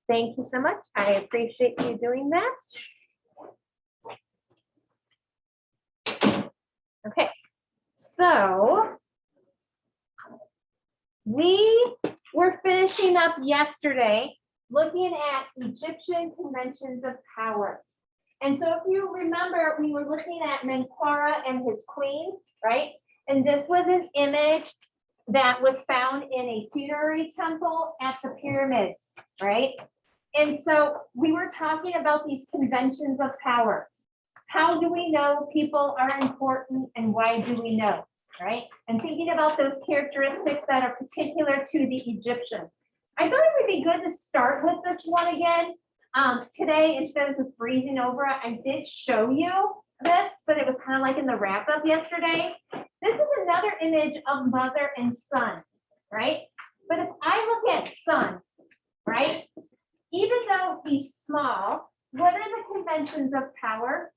Thank you so much. I appreciate you doing that. Okay, so we were finishing up yesterday looking at Egyptian conventions of power. And so if you remember, we were looking at MENKAURA and his queen, right? And this was an image that was found in a funerary temple at the pyramids, right? And so we were talking about these conventions of power. How do we know people are important and why do we know, right? And thinking about those characteristics that are particular to the Egyptians. I thought it would be good to start with this one again. Today, instead of just breezing over it, I did show you this, but it was kind of like in the wrap up yesterday. This is another image of mother and son, right? But if I look at son, right? Even though he's small, what are the conventions of power?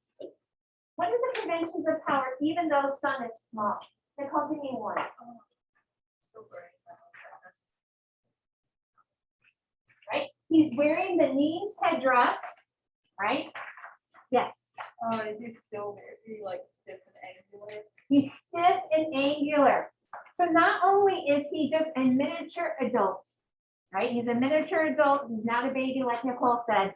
What are the conventions of power, even though son is small? Nicole, give me one. Right? He's wearing the Nile's headdress, right? Yes. He's still very like stiff and angular. He's stiff and angular. So not only is he just a miniature adult, right? He's a miniature adult. He's not a baby, like Nicole said.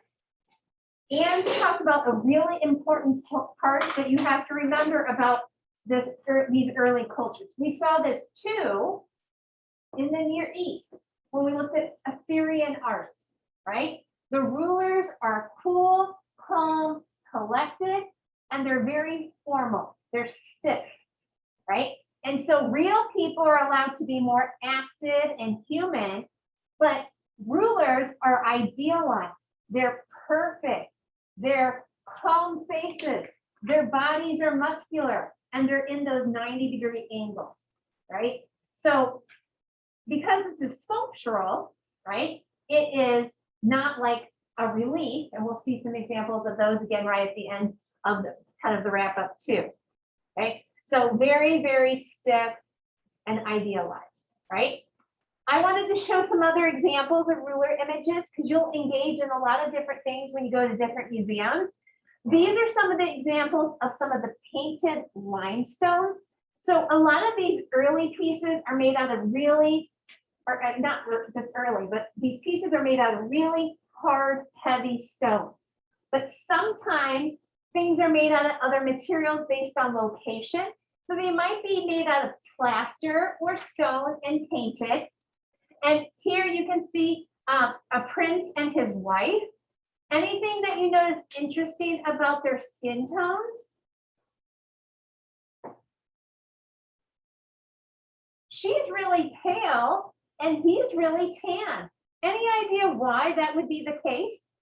And we talked about a really important part that you have to remember about these early cultures. We saw this too in the Near East when we looked at Assyrian art, right? The rulers are cool, calm, collected, and they're very formal. They're stiff, right? And so real people are allowed to be more active and human, but rulers are idealized. They're perfect. They're calm faces. Their bodies are muscular, and they're in those 90-degree angles, right? So because this is sculptural, right, it is not like a relief, and we'll see some examples of those again right at the end of the kind of the wrap up too, right? So very, very stiff and idealized, right? I wanted to show some other examples of ruler images because you'll engage in a lot of different things when you go to different museums. These are some of the examples of some of the painted limestone. So a lot of these early pieces are made out of really, or not just early, but these pieces are made out of really hard, heavy stone. But sometimes things are made out of other materials based on location. So they might be made out of plaster or stone and painted. And here you can see a prince and his wife. Anything that you notice interesting about their skin tones? She's really pale and he's really tan. Any idea why that would be the case?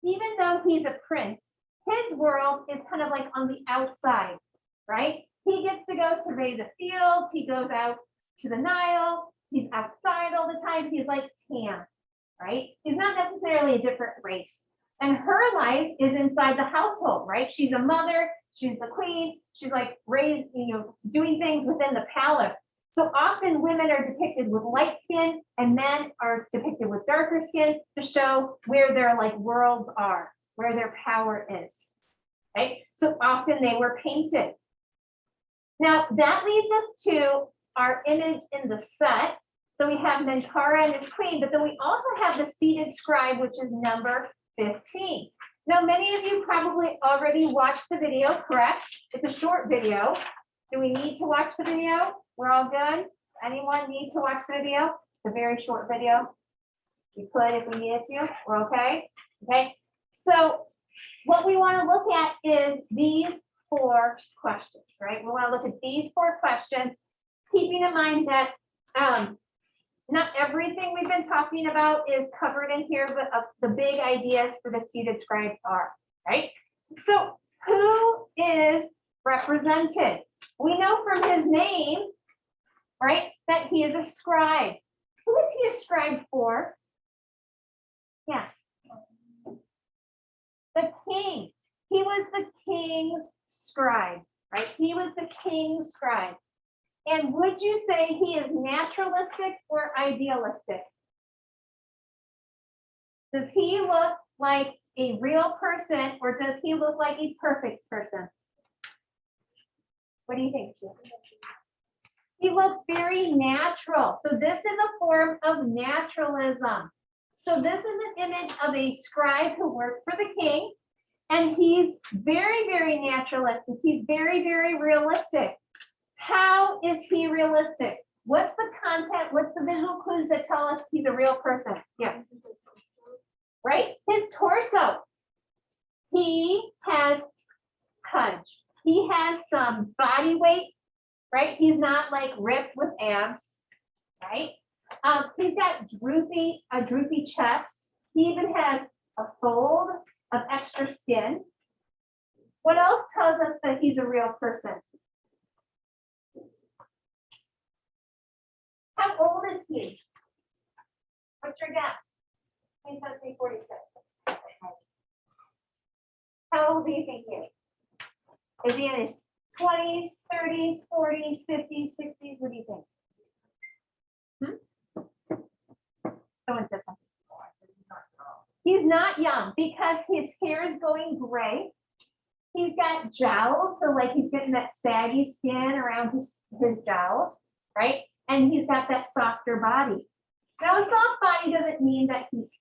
Even though he's a prince, his world is kind of like on the outside, right? He gets to go survey the fields. He goes out to the Nile. He's outside all the time. He's like tan, right? He's not necessarily a different race. And her life is inside the household, right? She's a mother. She's the queen. She's like raised, doing things within the palace. So often women are depicted with light skin and men are depicted with darker skin to show where their like worlds are, where their power is, right? So often they were painted. Now that leads us to our image in the set. So we have MENKAURA and his queen, but then we also have the seated scribe, which is number 15. Now, many of you probably already watched the video, correct? It's a short video. Do we need to watch the video? We're all good? Anyone need to watch the video? It's a very short video. We could if we needed to. We're okay? Okay. So what we want to look at is these 4 questions, right? We want to look at these 4 questions, keeping in mind that not everything we've been talking about is covered in here, but the big ideas for the seated scribe are, right? So who is represented? We know from his name, right, that he is a scribe. Who is he a scribe for? Yes. The king. He was the king's scribe, right? He was the king's scribe. And would you say he is naturalistic or idealistic? Does he look like a real person or does he look like a perfect person? What do you think, Julie? He looks very natural. So this is a form of naturalism. So this is an image of a scribe who worked for the king, and he's very, very naturalistic. He's very, very realistic. How is he realistic? What's the content? What's the visual clues that tell us he's a real person? Yeah. Right? His torso. He has pudge. He has some body weight, right? He's not like ripped with abs, right? He's got a droopy chest. He even has a fold of extra skin. What else tells us that he's a real person? How old is he? What's your guess? Please don't say 46. How old do you think he is? Is he in his 20s, 30s, 40s, 50s, 60s? What do you think? Someone said something. He's not young because his hair is going gray. He's got jowls, so like he's getting that saggy skin around his jowls, right? And he's got that softer body. Now, a soft body doesn't mean that he's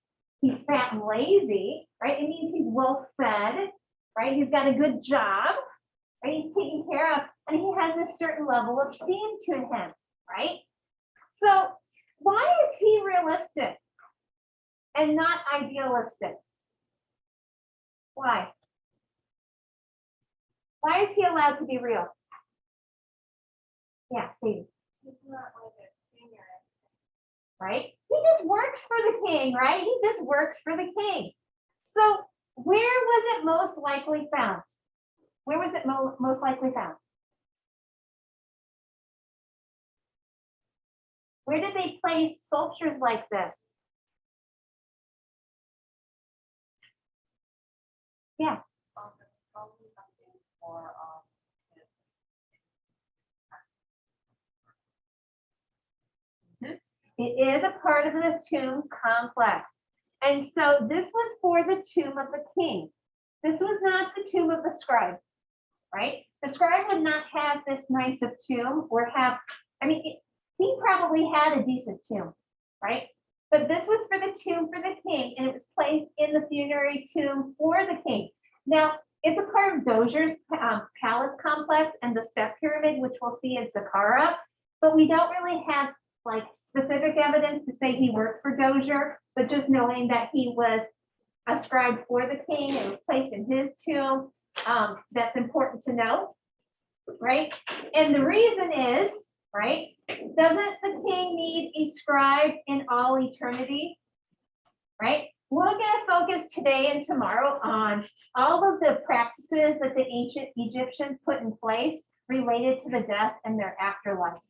fat and lazy, right? It means he's well fed, right? He's got a good job, right? He's taken care of, and he has a certain level of esteem to him, right? So why is he realistic and not idealistic? Why? Why is he allowed to be real? Yeah, please. He's not like a king or anything. Right? He just works for the king, right? He just works for the king. So where was it most likely found? Where was it most likely found? Where did they place sculptures like this? Yeah. Probably something for It is a part of the tomb complex. And so this was for the tomb of the king. This was not the tomb of the scribe, right? The scribe would not have this nice of tomb or have, I mean, he probably had a decent tomb, right? But this was for the tomb for the king, and it was placed in the funerary tomb for the king. Now, it's a part of Dozier's palace complex and the step pyramid, which we'll see in SAQQARA, but we don't really have like specific evidence to say he worked for Dozier, but just knowing that he was a scribe for the king, it was placed in his tomb, that's important to know, right? And the reason is, right, doesn't the king need a scribe in all eternity, right? We're going to focus today and tomorrow on all of the practices that the ancient Egyptians put in place related to the death and their afterlife,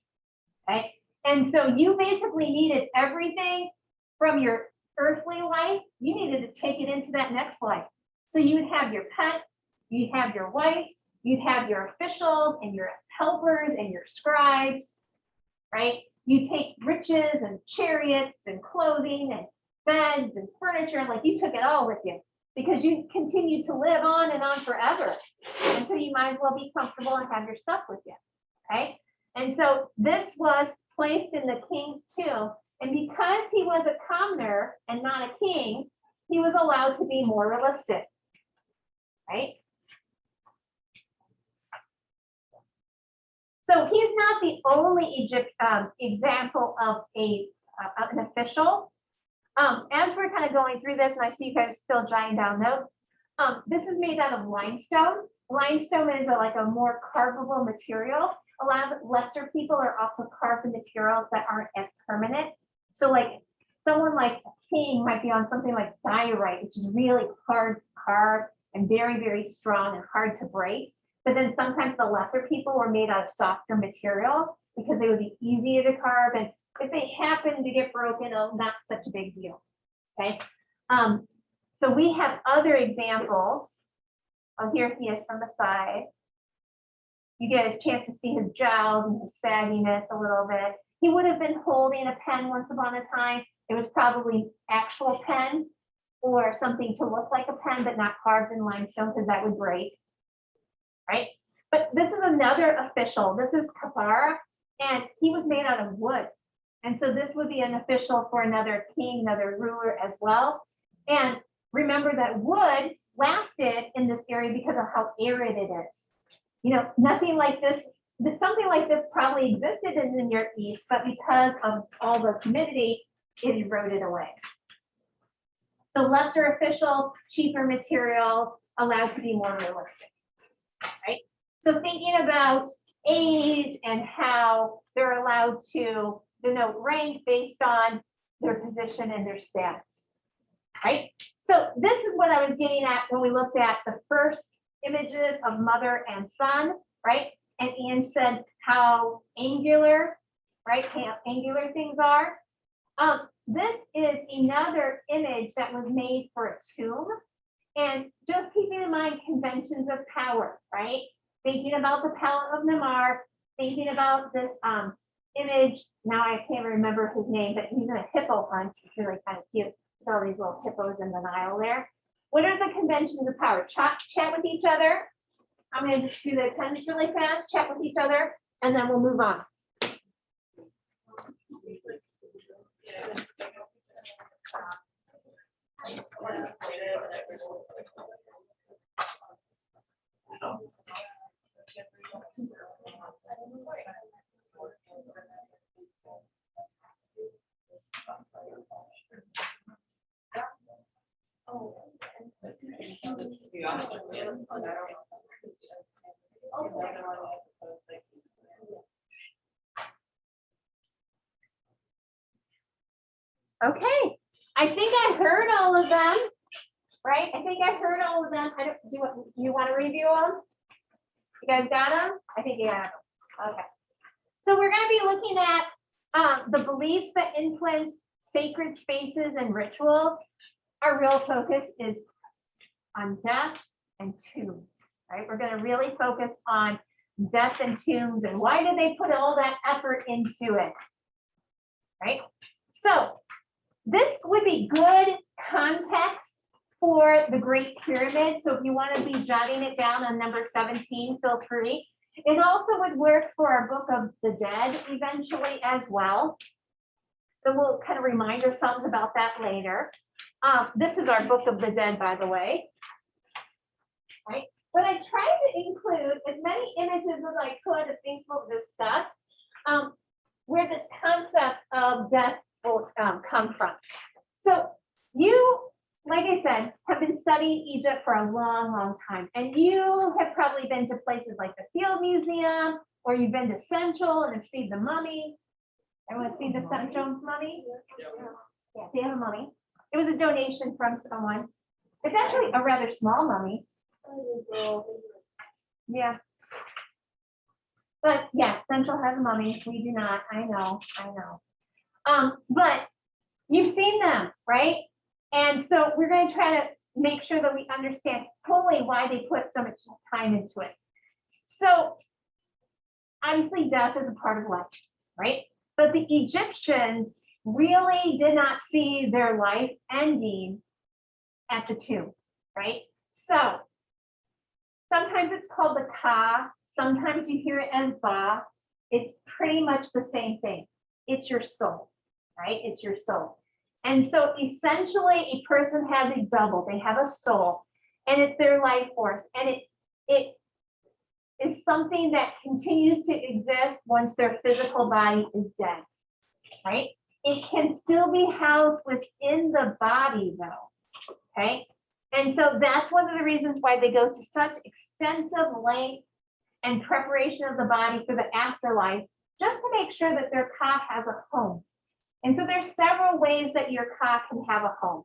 okay? And so you basically needed everything from your earthly life, you needed to take it into that next life. So you'd have your pets, you'd have your wife, you'd have your officials and your helpers and your scribes, right? You take riches and chariots and clothing and beds and furniture, like you took it all with you because you continued to live on and on forever. And so you might as well be comfortable and have your stuff with you, okay? And so this was placed in the king's tomb. And because he was a commoner and not a king, he was allowed to be more realistic, right? So he's not the only example of an official. As we're kind of going through this, and I see you guys still jotting down notes, this is made out of limestone. Limestone is like a more carvable material. A lot of lesser people are also carved materials that aren't as permanent. So like someone like a king might be on something like diorite, which is really hard to carve and very, very strong and hard to break. But then sometimes the lesser people were made out of softer materials because they would be easier to carve. And if they happen to get broken, oh, not such a big deal, okay? So we have other examples. Oh, here he is from the side. You get a chance to see his jowls and his sagginess a little bit. He would have been holding a pen once upon a time. It was probably actual pen or something to look like a pen, but not carved in limestone because that would break, right? But this is another official. This is KHAFRE, and he was made out of wood. And so this would be an official for another king, another ruler as well. And remember that wood lasted in this area because of how arid it is. You know, nothing like this, something like this probably existed in the Near East, but because of all the humidity, it eroded away. So lesser officials, cheaper materials, allowed to be more realistic, right? So thinking about age and how they're allowed to denote rank based on their position and their status, right? So this is what I was getting at when we looked at the first images of mother and son, right? And Ian said how angular, right? How angular things are. This is another image that was made for a tomb. And just keeping in mind conventions of power, right? Thinking about the Palette of Namar, thinking about this image. Now I can't remember his name, but he's in a hippo hunt. It's really kind of cute with all these little hippos in the Nile there. What are the conventions of power? Chat with each other. I'm going to just do the attendance really fast, chat with each other, and then we'll move on. Okay, I think I heard all of them, right? I think I heard all of them. I don't do you want to review them? You guys got them? I think you have them. Okay. So we're going to be looking at the beliefs that influence sacred spaces and ritual. Our real focus is on death and tombs, right? We're going to really focus on death and tombs and why did they put all that effort into it, right? So this would be good context for the Great Pyramid. So if you want to be jotting it down on number 17, feel free. It also would work for our Book of the Dead eventually as well. So we'll kind of remind ourselves about that later. This is our Book of the Dead, by the way. Right? But I tried to include as many images as I could of things we'll discuss, where this concept of death will come from. So you, like I said, have been studying Egypt for a long, long time. And you have probably been to places like the Field Museum, or you've been to Central and have seen the mummy. Everyone see the Central mummy? Yeah, they have a mummy. It was a donation from someone. It's actually a rather small mummy. Yeah. But yeah, Central has a mummy. We do not. I know. But you've seen them, right? And so we're going to try to make sure that we understand fully why they put so much time into it. So obviously death is a part of life, right? But the Egyptians really did not see their life ending at the tomb, right? So sometimes it's called the Ka, sometimes you hear it as Ba. It's pretty much the same thing. It's your soul, right? It's your soul. And so essentially a person has a double, they have a soul, and it's their life force. And it is something that continues to exist once their physical body is dead, right? It can still be housed within the body though, okay? And so that's one of the reasons why they go to such extensive lengths and preparation of the body for the afterlife, just to make sure that their ka has a home. And so there's several ways that your ka can have a home,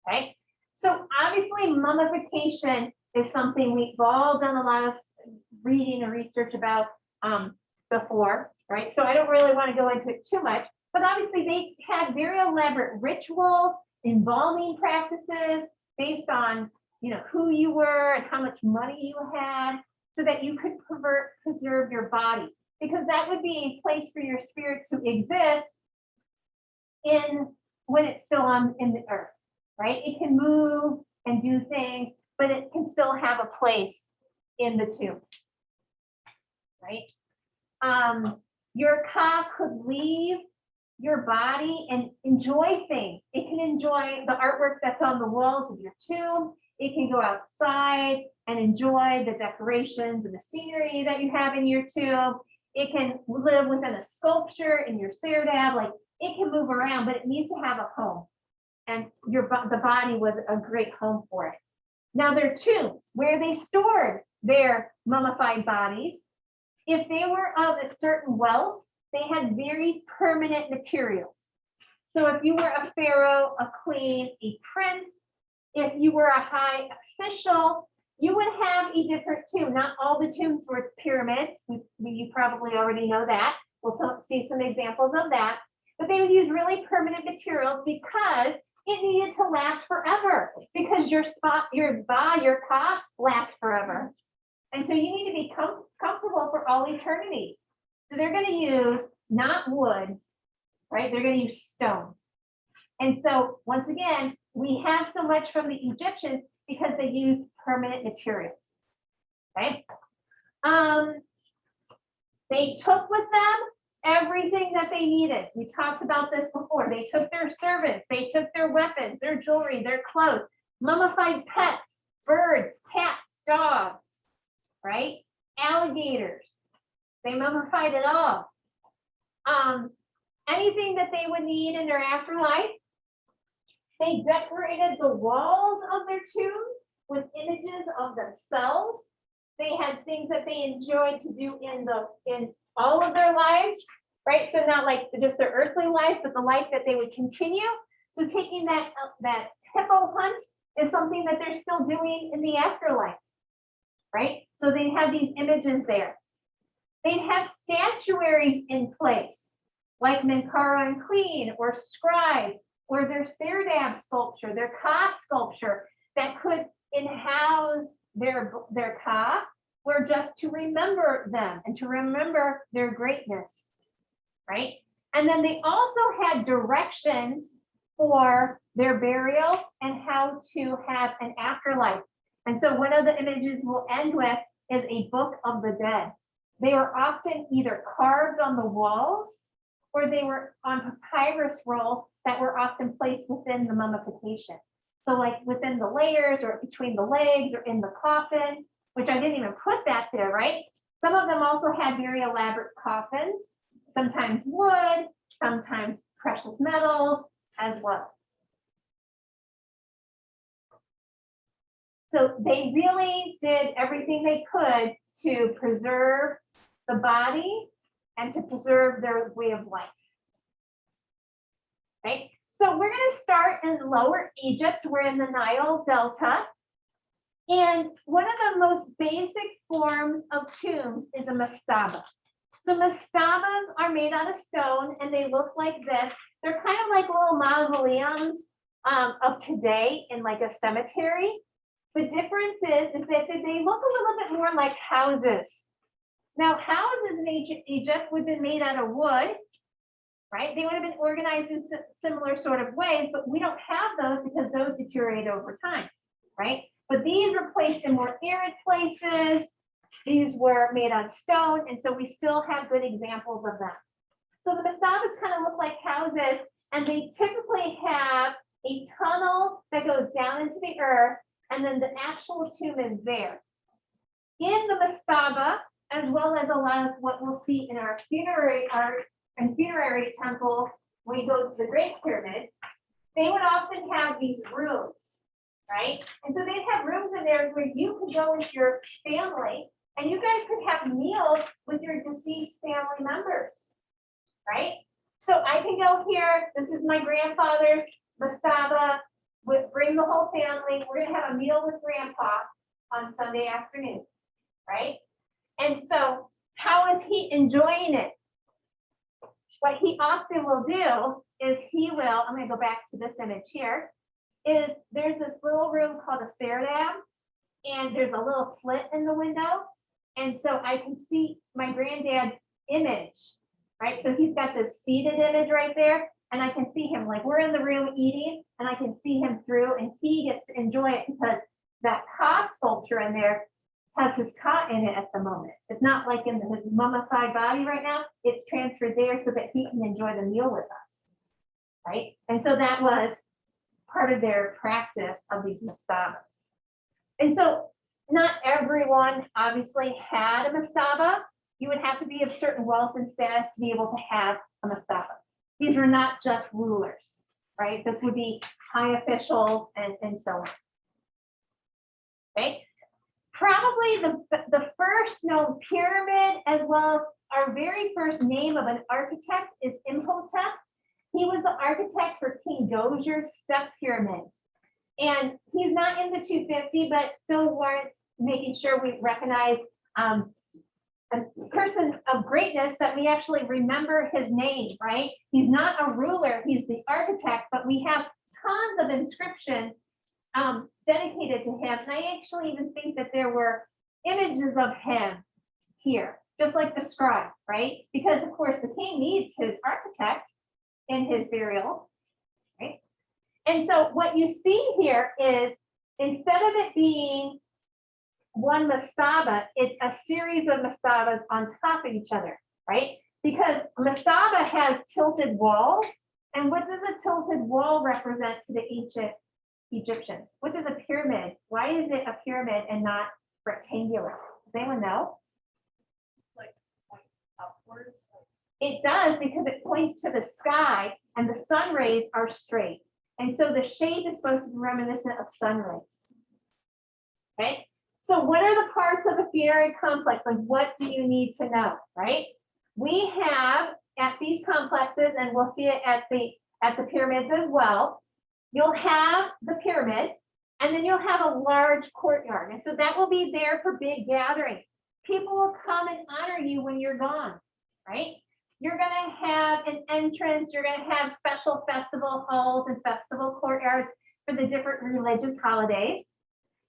okay? So obviously mummification is something we've all done a lot of reading and research about before, right? So I don't really want to go into it too much, but obviously they had very elaborate ritual, embalming practices based on, you know, who you were and how much money you had. so that you could preserve your body, because that would be a place for your spirit to exist when it's still in the earth, right? It can move and do things, but it can still have a place in the tomb, right? Your ka could leave your body and enjoy things. It can enjoy the artwork that's on the walls of your tomb. It can go outside and enjoy the decorations and the scenery that you have in your tomb. It can live within a sculpture in your serdab. Like, it can move around, but it needs to have a home. And the body was a great home for it. Now, their tombs, where they stored their mummified bodies, if they were of a certain wealth, they had very permanent materials. So if you were a pharaoh, a queen, a prince, if you were a high official, you would have a different tomb. Not all the tombs were pyramids. You probably already know that. We'll see some examples of that. But they would use really permanent materials because it needed to last forever, because your ka lasts forever. And so you need to be comfortable for all eternity. So they're going to use not wood, right? They're going to use stone. And so once again, we have so much from the Egyptians because they used permanent materials, right? They took with them everything that they needed. We talked about this before. They took their servants, they took their weapons, their jewelry, their clothes, mummified pets, birds, cats, dogs, right? Alligators. They mummified it all. Anything that they would need in their afterlife, they decorated the walls of their tombs with images of themselves. They had things that they enjoyed to do in all of their lives, right? So not like just their earthly life, but the life that they would continue. So taking that hippo hunt is something that they're still doing in the afterlife, right? So they have these images there. They'd have statuaries in place, like MENKAURA and Queen, or Scribe, or their serdab sculpture, their ka sculpture, that could house their ka, were just to remember them and to remember their greatness, right? And then they also had directions for their burial and how to have an afterlife. And so one of the images we'll end with is a book of the dead. They were often either carved on the walls or they were on papyrus rolls that were often placed within the mummification. So like within the layers or between the legs or in the coffin, which I didn't even put that there, right? Some of them also had very elaborate coffins, sometimes wood, sometimes precious metals as well. So they really did everything they could to preserve the body and to preserve their way of life, right? So we're going to start in Lower Egypt. We're in the Nile Delta. And one of the most basic forms of tombs is a masaba. So mastabas are made out of stone and they look like this. They're kind of like little mausoleums of today in like a cemetery. The difference is that they look a little bit more like houses. Now, houses in ancient Egypt would have been made out of wood, right? They would have been organized in similar sort of ways, but we don't have those because those deteriorate over time, right? But these were placed in more arid places. These were made out of stone, and so we still have good examples of them. So the mastabas kind of look like houses, and they typically have a tunnel that goes down into the earth, and then the actual tomb is there. In the masaba, as well as a lot of what we'll see in our funerary art and funerary temple, when we go to the Great Pyramid, they would often have these rooms, right? And so they'd have rooms in there where you could go with your family and you guys could have meals with your deceased family members, right? So I can go here, this is my grandfather's masaba, bring the whole family, we're gonna have a meal with grandpa on Sunday afternoon, right? And so how is he enjoying it? What he often will do is I'm gonna go back to this image here, is there's this little room called a serdab, and there's a little slit in the window. And so I can see my granddad's image, right? So he's got this seated image right there, and I can see him, like we're in the room eating, and I can see him through, and he gets to enjoy it because that Ka sculpture in there has his Ka in it at the moment. It's not like in his mummified body right now. It's transferred there so that he can enjoy the meal with us, right? And so that was part of their practice of these masabas. And so not everyone obviously had a masaba. You would have to be of certain wealth and status to be able to have a masaba. These were not just rulers, right? This would be high officials and so on. Okay. Probably the first known pyramid, as well as our very first name of an architect, is Imhotep. He was the architect for King Dozier's step pyramid. And he's not in the 250, but still warrants making sure we recognize a person of greatness, that we actually remember his name, right? He's not a ruler, he's the architect, but we have tons of inscriptions dedicated to him. And I actually even think that there were images of him here, just like the scribe, right? Because of course the king needs his architect in his burial, right? And so what you see here is, instead of it being one masaba, it's a series of masabas on top of each other, right? Because masaba has tilted walls. And what does a tilted wall represent to the ancient Egyptians? What does a pyramid? Why is it a pyramid and not rectangular? Does anyone know? Like point upwards. It does, because it points to the sky and the sun rays are straight. And so the shape is supposed to be reminiscent of sun rays. Okay. So what are the parts of a funerary complex? Like, what do you need to know, right? We have at these complexes, and we'll see it at the pyramids as well. You'll have the pyramid, and then you'll have a large courtyard. And so that will be there for big gatherings. People will come and honor you when you're gone, right? You're going to have an entrance. You're going to have special festival halls and festival courtyards for the different religious holidays.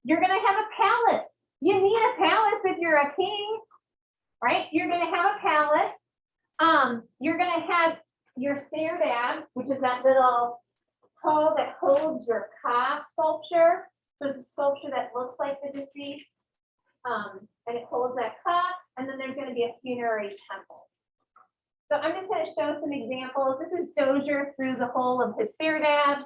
You're going to have a palace. You need a palace if you're a king, right? You're going to have a palace. You're going to have your Ceram, which is that little hole that holds your Ka sculpture. So it's a sculpture that looks like the deceased, and it holds that Ka. And then there's going to be a funerary temple. So I'm just going to show some examples. This is Dozier through the hole of his Ceram,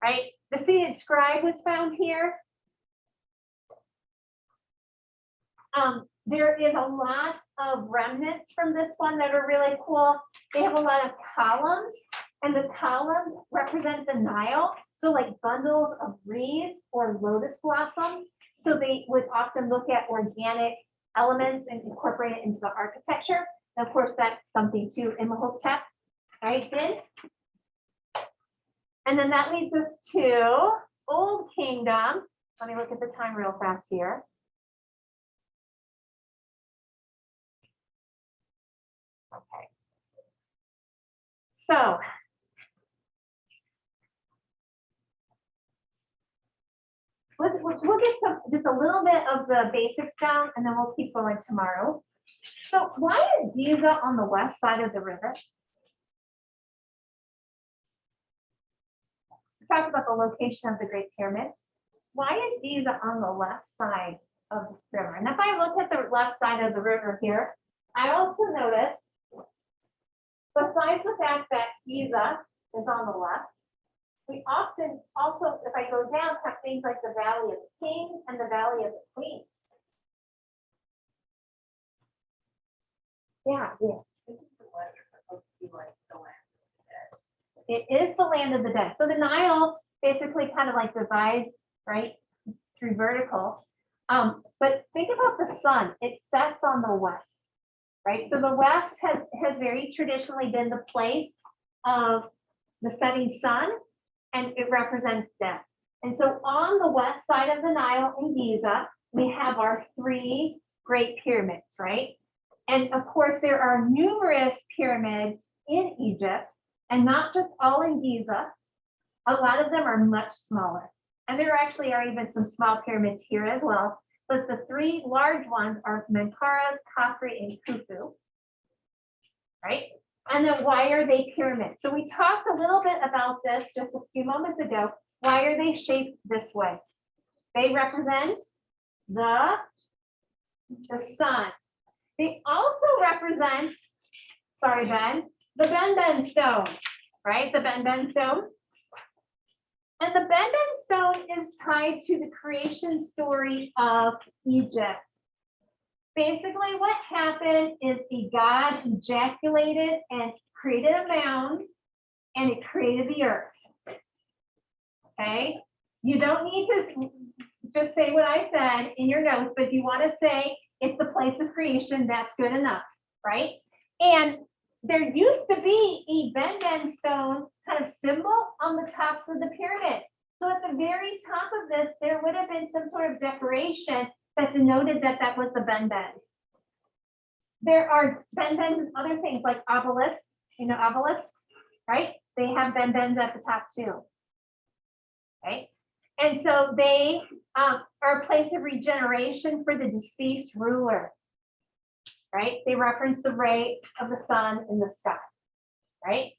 right? The seated scribe was found here. There is a lot of remnants from this one that are really cool. They have a lot of columns, and the columns represent the Nile. So like bundles of reeds or lotus blossoms. So they would often look at organic elements and incorporate it into the architecture. And of course, that's something too Imhotep, right, did. And then that leads us to Old Kingdom. Let me look at the time real fast here. Okay. So we'll get just a little bit of the basics down, and then we'll keep going tomorrow. So why is Giza on the west side of the river? We talked about the location of the Great Pyramids. Why is Giza on the left side of the river? And if I look at the left side of the river here, I also notice, besides the fact that Giza is on the left, we often also, if I go down, have things like the Valley of the Kings and the Valley of the Queens. Yeah. This is the one that's supposed to be like the land of the dead. It is the land of the dead. So the Nile basically kind of like divides, right, through vertical. But think about the sun. It sets on the west, right? So the west has very traditionally been the place of the setting sun, and it represents death. And so on the west side of the Nile in Giza, we have our three great pyramids, right? And of course, there are numerous pyramids in Egypt, and not just all in Giza. A lot of them are much smaller. And there actually are even some small pyramids here as well. but the three large ones are MENKAURAs, KHAFRE, and KHUFU. Right? And then why are they pyramids? So we talked a little bit about this just a few moments ago. Why are they shaped this way? They represent the sun. They also represent, sorry, Ben, the Ben stone, right? The Ben stone. And the Ben stone is tied to the creation story of Egypt. Basically, what happened is a god ejaculated and created a mound, and it created the earth. Okay? You don't need to just say what I said in your notes, but if you want to say it's the place of creation, that's good enough, right? And there used to be a Ben stone kind of symbol on the tops of the pyramid. So at the very top of this, there would have been some sort of decoration that denoted that that was the Ben. There are Ben and other things like obelisks, you know, obelisks, right? They have Ben at the top too, right? And so they are a place of regeneration for the deceased ruler, right? They reference the ray of the sun in the sky, right?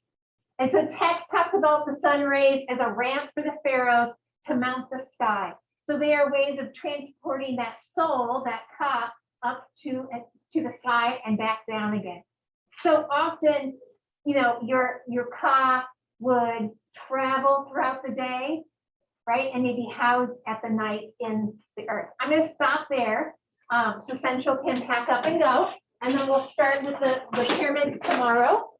And so text talks about the sun rays as a ramp for the pharaohs to mount the sky. So they are ways of transporting that soul, that ka, up to the sky and back down again. So often, you know, your ka would travel throughout the day, right? And maybe housed at the night in the earth. I'm going to stop there so Central can pack up and go. And then we'll start with the pyramids tomorrow.